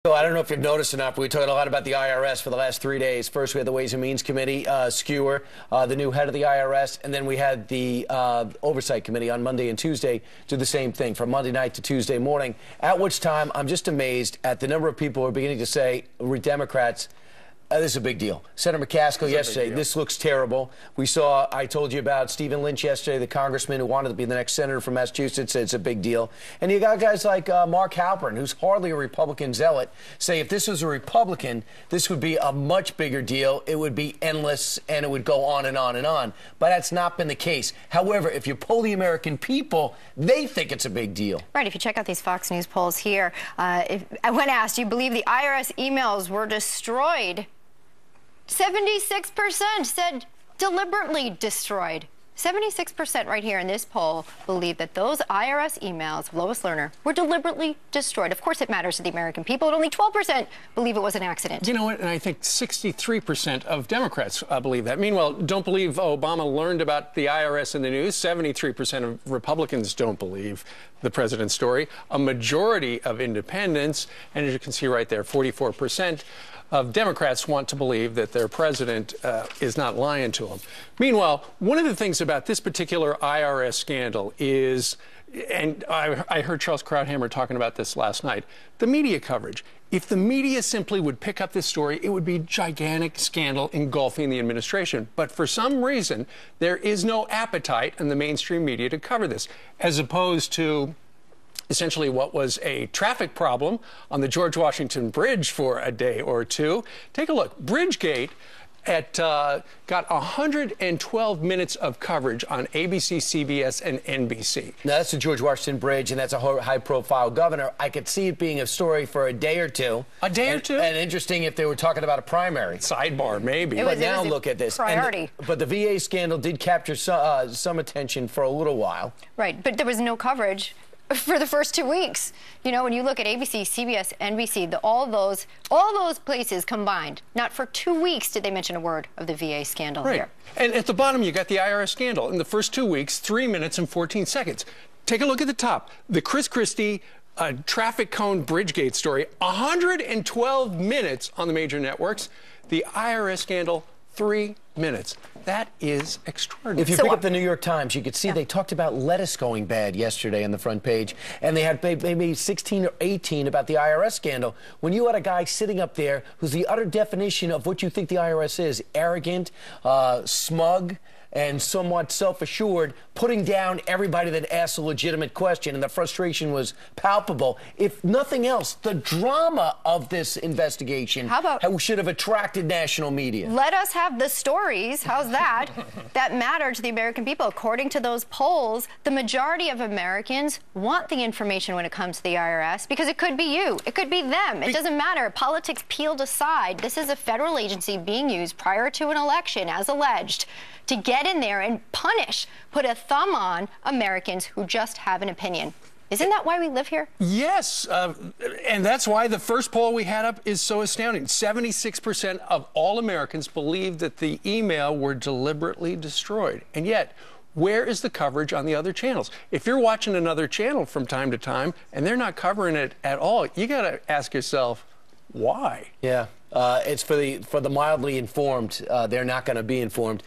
So I don't know if you've noticed or not, but we talked a lot about the IRS for the last 3 days. First, we had the Ways and Means Committee, Skewer, the new head of the IRS, and then we had the Oversight Committee on Monday and Tuesday do the same thing from Monday night to Tuesday morning, at which time I'm just amazed at the number of people who are beginning to say, we're Democrats, this is a big deal. Senator McCaskill yesterday, this looks terrible. We saw, I told you about Stephen Lynch yesterday, the congressman who wanted to be the next senator from Massachusetts, said it's a big deal. And you got guys like Mark Halperin, who's hardly a Republican zealot, say if this was a Republican, this would be a much bigger deal. It would be endless, and it would go on and on and on. But that's not been the case. However, if you poll the American people, they think it's a big deal. Right. If you check out these Fox News polls here, when asked, do you believe the IRS emails were destroyed? 76% said deliberately destroyed. 76% right here in this poll believe that those IRS emails, Lois Lerner, were deliberately destroyed. Of course, it matters to the American people, but only 12% believe it was an accident. You know what? And I think 63% of Democrats believe that. Meanwhile, don't believe Obama learned about the IRS in the news. 73% of Republicans don't believe the president's story. A majority of independents, and as you can see right there, 44% of Democrats want to believe that their president is not lying to them. Meanwhile, one of the things about this particular IRS scandal is, and I heard Charles Krauthammer talking about this last night, the media coverage. If the media simply would pick up this story, it would be a gigantic scandal engulfing the administration. But for some reason, there is no appetite in the mainstream media to cover this, as opposed to essentially what was a traffic problem on the George Washington Bridge for a day or two. Take a look. Bridgegate got 112 minutes of coverage on ABC, CBS, and NBC. Now, that's the George Washington Bridge, and that's a high-profile governor. I could see it being a story for a day or two. A day or two? And interesting if they were talking about a primary. Sidebar, maybe. But now look at this. Priority. But the VA scandal did capture some attention for a little while. Right, but there was no coverage for the first 2 weeks. You know, when you look at ABC, CBS, NBC, all those places combined, not for 2 weeks did they mention a word of the VA scandal here. And at the bottom, you got the IRS scandal. In the first 2 weeks, 3 minutes and 14 seconds. Take a look at the top. The Chris Christie traffic cone Bridgegate story, 112 minutes on the major networks. The IRS scandal, 3 minutes. That is extraordinary. If you pick up the New York Times, you could see they talked about lettuce going bad yesterday on the front page, and they had maybe 16 or 18 about the IRS scandal. When you had a guy sitting up there who's the utter definition of what you think the IRS is, arrogant, smug, and somewhat self-assured, putting down everybody that asked a legitimate question, and the frustration was palpable. If nothing else, the drama of this investigation should have attracted national media. Let us have the stories, how's that, that matter to the American people. According to those polls, the majority of Americans want the information when it comes to the IRS, because it could be you, it could be them, it doesn't matter. Politics peeled aside, this is a federal agency being used prior to an election, as alleged, to get in there and punish, put a thumb on Americans who just have an opinion. Isn't that why we live here? Yes, and that's why the first poll we had up is so astounding. 76% of all Americans believe that the email were deliberately destroyed. And yet, where is the coverage on the other channels? If you're watching another channel from time to time and they're not covering it at all, you got to ask yourself, why? Yeah, it's for the mildly informed. They're not going to be informed.